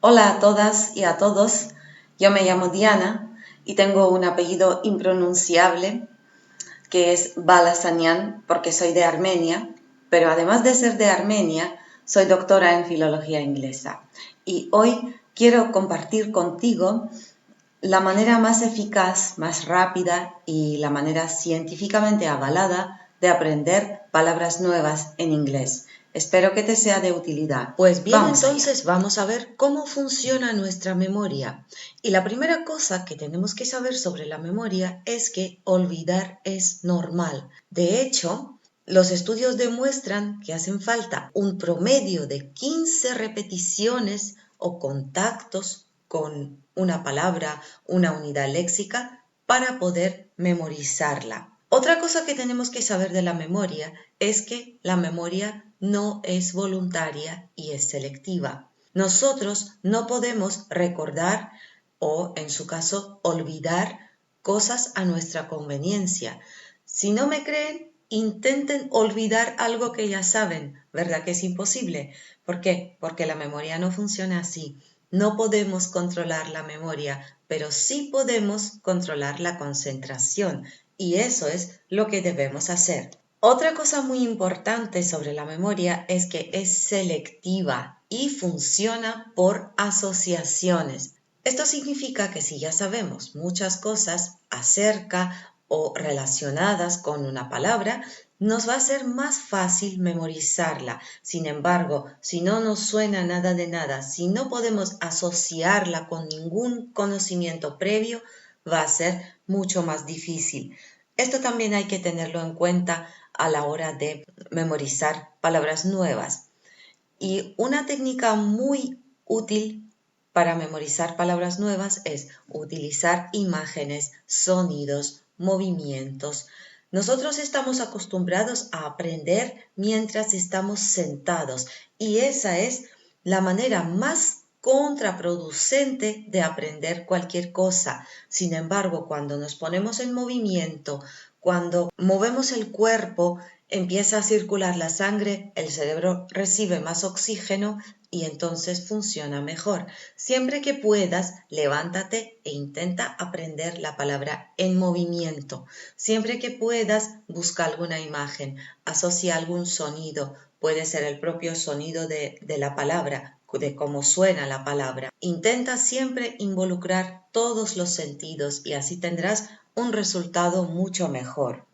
Hola a todas y a todos, yo me llamo Diana y tengo un apellido impronunciable que es Balasanian porque soy de Armenia, pero además de ser de Armenia, soy doctora en filología inglesa. Y hoy quiero compartir contigo la manera más eficaz, más rápida y la manera científicamente avalada de aprender palabras nuevas en inglés. Espero que te sea de utilidad. Pues bien, Vamos allá. entonces vamos a ver cómo funciona nuestra memoria. Y la primera cosa que tenemos que saber sobre la memoria es que olvidar es normal. De hecho, los estudios demuestran que hacen falta un promedio de 15 repeticiones o contactos con una palabra, una unidad léxica, para poder memorizarla. Otra cosa que tenemos que saber de la memoria es que la memoria no es voluntaria y es selectiva. Nosotros no podemos recordar o, en su caso, olvidar cosas a nuestra conveniencia. Si no me creen, intenten olvidar algo que ya saben, ¿verdad que es imposible? ¿Por qué? Porque la memoria no funciona así. No podemos controlar la memoria, pero sí podemos controlar la concentración, y eso es lo que debemos hacer. Otra cosa muy importante sobre la memoria es que es selectiva y funciona por asociaciones. Esto significa que si ya sabemos muchas cosas acerca o relacionadas con una palabra, nos va a ser más fácil memorizarla. Sin embargo, si no nos suena nada de nada, si no podemos asociarla con ningún conocimiento previo, va a ser mucho más difícil. Esto también hay que tenerlo en cuenta a la hora de memorizar palabras nuevas. Y una técnica muy útil para memorizar palabras nuevas es utilizar imágenes, sonidos, movimientos. Nosotros estamos acostumbrados a aprender mientras estamos sentados y esa es la manera más contraproducente de aprender cualquier cosa. Sin embargo, cuando nos ponemos en movimiento, cuando movemos el cuerpo, empieza a circular la sangre, el cerebro recibe más oxígeno y entonces funciona mejor. Siempre que puedas, levántate e intenta aprender la palabra en movimiento. Siempre que puedas, busca alguna imagen, asocia algún sonido. Puede ser el propio sonido de la palabra, de cómo suena la palabra. Intenta siempre involucrar todos los sentidos y así tendrás un resultado mucho mejor.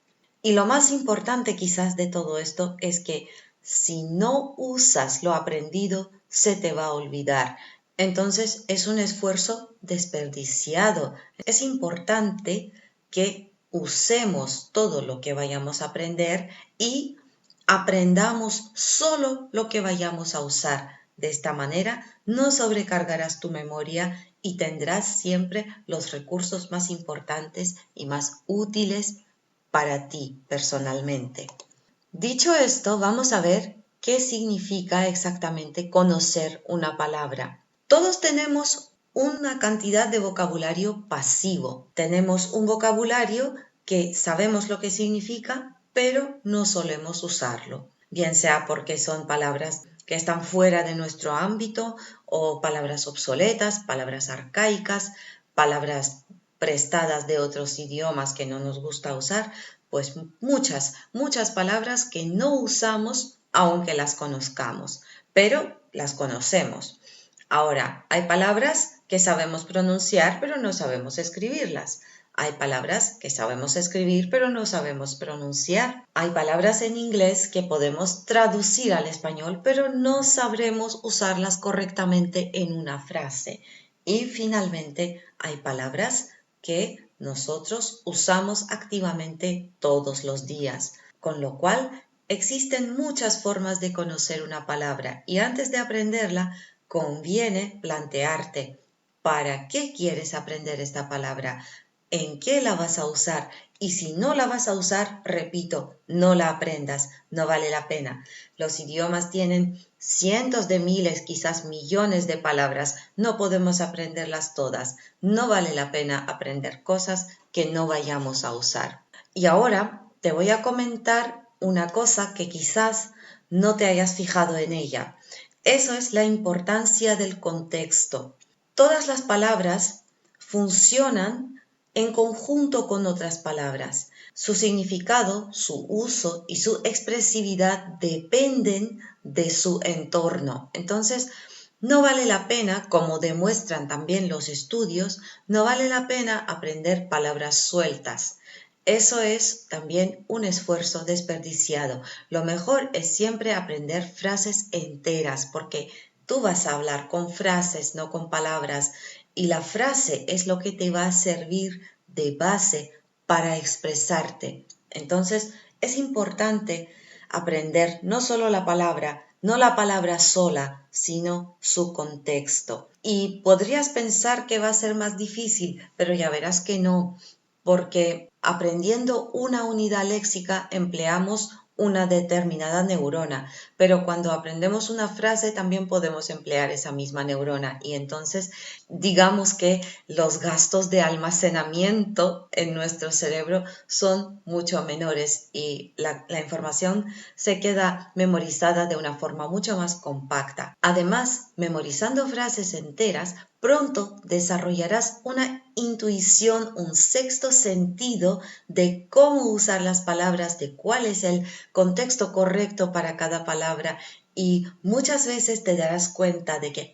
Y lo más importante quizás de todo esto es que si no usas lo aprendido, se te va a olvidar. Entonces es un esfuerzo desperdiciado. Es importante que usemos todo lo que vayamos a aprender y aprendamos solo lo que vayamos a usar. De esta manera no sobrecargarás tu memoria y tendrás siempre los recursos más importantes y más útiles para ti personalmente. Dicho esto, vamos a ver qué significa exactamente conocer una palabra. Todos tenemos una cantidad de vocabulario pasivo. Tenemos un vocabulario que sabemos lo que significa, pero no solemos usarlo. Bien sea porque son palabras que están fuera de nuestro ámbito o palabras obsoletas, palabras arcaicas, palabras prestadas de otros idiomas que no nos gusta usar, pues muchas palabras que no usamos aunque las conozcamos, pero las conocemos. Ahora, hay palabras que sabemos pronunciar, pero no sabemos escribirlas. Hay palabras que sabemos escribir, pero no sabemos pronunciar. Hay palabras en inglés que podemos traducir al español, pero no sabremos usarlas correctamente en una frase. Y finalmente, hay palabras que nosotros usamos activamente todos los días, con lo cual existen muchas formas de conocer una palabra y antes de aprenderla conviene plantearte para qué quieres aprender esta palabra, en qué la vas a usar y si no la vas a usar, repito, no la aprendas, no vale la pena. Los idiomas tienen cientos de miles, quizás millones de palabras, no podemos aprenderlas todas, no vale la pena aprender cosas que no vayamos a usar. Y ahora te voy a comentar una cosa que quizás no te hayas fijado en ella. Eso es la importancia del contexto. Todas las palabras funcionan en conjunto con otras palabras. Su significado, su uso y su expresividad dependen de su entorno. Entonces, no vale la pena, como demuestran también los estudios, no vale la pena aprender palabras sueltas. Eso es también un esfuerzo desperdiciado. Lo mejor es siempre aprender frases enteras, porque tú vas a hablar con frases, no con palabras, y la frase es lo que te va a servir de base para expresarte. Entonces, es importante aprender no solo la palabra, no la palabra sola, sino su contexto. Y podrías pensar que va a ser más difícil, pero ya verás que no, porque aprendiendo una unidad léxica empleamos una determinada neurona, pero cuando aprendemos una frase también podemos emplear esa misma neurona y entonces digamos que los gastos de almacenamiento en nuestro cerebro son mucho menores y la información se queda memorizada de una forma mucho más compacta. Además, memorizando frases enteras, pronto desarrollarás una intuición, un sexto sentido de cómo usar las palabras, de cuál es el contexto correcto para cada palabra y muchas veces te darás cuenta de que,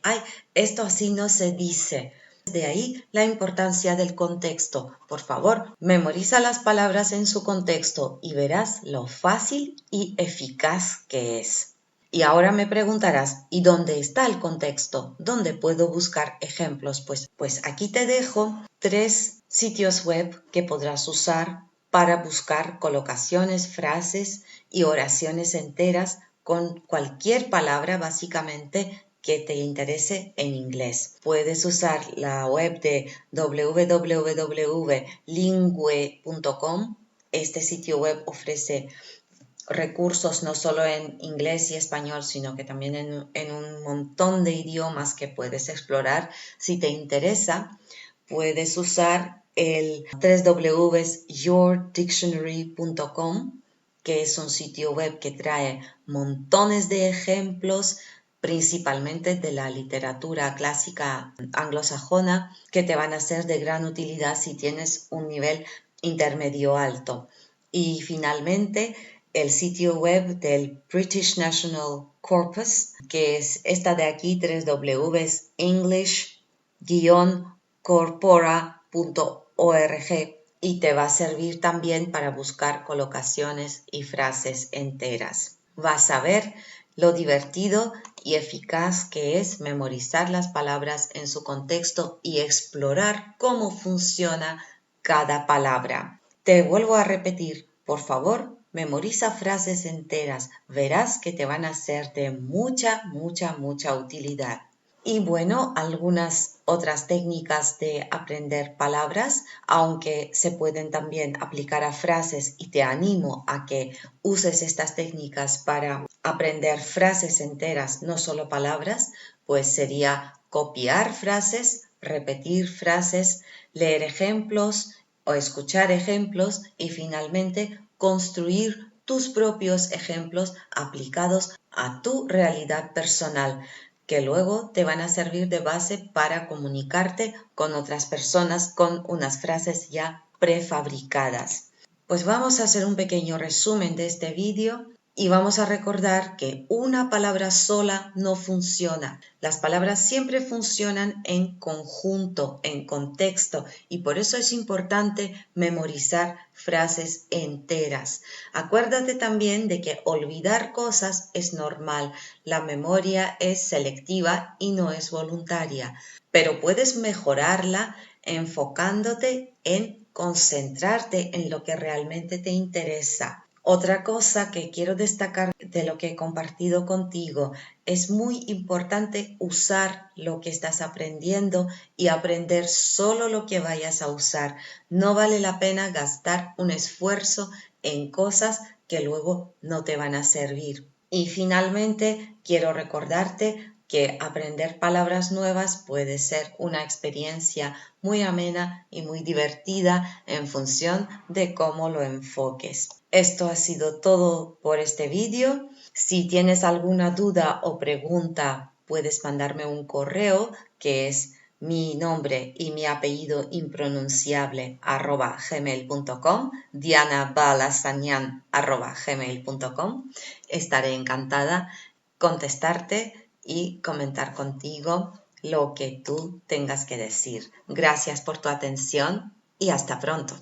esto así no se dice. De ahí la importancia del contexto. Por favor, memoriza las palabras en su contexto y verás lo fácil y eficaz que es. Y ahora me preguntarás, ¿y dónde está el contexto? ¿Dónde puedo buscar ejemplos? Pues aquí te dejo 3 sitios web que podrás usar para buscar colocaciones, frases y oraciones enteras con cualquier palabra básicamente que te interese en inglés. Puedes usar la web de www.lingue.com. Este sitio web ofrece recursos no solo en inglés y español, sino que también en un montón de idiomas que puedes explorar. Si te interesa, puedes usar el www.yourdictionary.com, que es un sitio web que trae montones de ejemplos, principalmente de la literatura clásica anglosajona, que te van a ser de gran utilidad si tienes un nivel intermedio alto. Y finalmente, el sitio web del British National Corpus, que es esta de aquí, www.english-corpora.org, y te va a servir también para buscar colocaciones y frases enteras. Vas a ver lo divertido y eficaz que es memorizar las palabras en su contexto y explorar cómo funciona cada palabra. Te vuelvo a repetir, por favor, memoriza frases enteras. Verás que te van a ser de mucha utilidad. Y bueno, algunas otras técnicas de aprender palabras, aunque se pueden también aplicar a frases y te animo a que uses estas técnicas para aprender frases enteras, no solo palabras, pues sería copiar frases, repetir frases, leer ejemplos o escuchar ejemplos y finalmente construir tus propios ejemplos aplicados a tu realidad personal, que luego te van a servir de base para comunicarte con otras personas con unas frases ya prefabricadas. Pues vamos a hacer un pequeño resumen de este vídeo y vamos a recordar que una palabra sola no funciona. Las palabras siempre funcionan en conjunto, en contexto, y por eso es importante memorizar frases enteras. Acuérdate también de que olvidar cosas es normal. La memoria es selectiva y no es voluntaria, pero puedes mejorarla enfocándote en concentrarte en lo que realmente te interesa. Otra cosa que quiero destacar de lo que he compartido contigo, es muy importante usar lo que estás aprendiendo y aprender solo lo que vayas a usar. No vale la pena gastar un esfuerzo en cosas que luego no te van a servir. Y finalmente, quiero recordarte que aprender palabras nuevas puede ser una experiencia muy amena y muy divertida en función de cómo lo enfoques. Esto ha sido todo por este vídeo. Si tienes alguna duda o pregunta, puedes mandarme un correo que es mi nombre y mi apellido impronunciable @gmail.com, dianabalasanian@gmail.com. Estaré encantada contestarte y comentar contigo lo que tú tengas que decir. Gracias por tu atención y hasta pronto.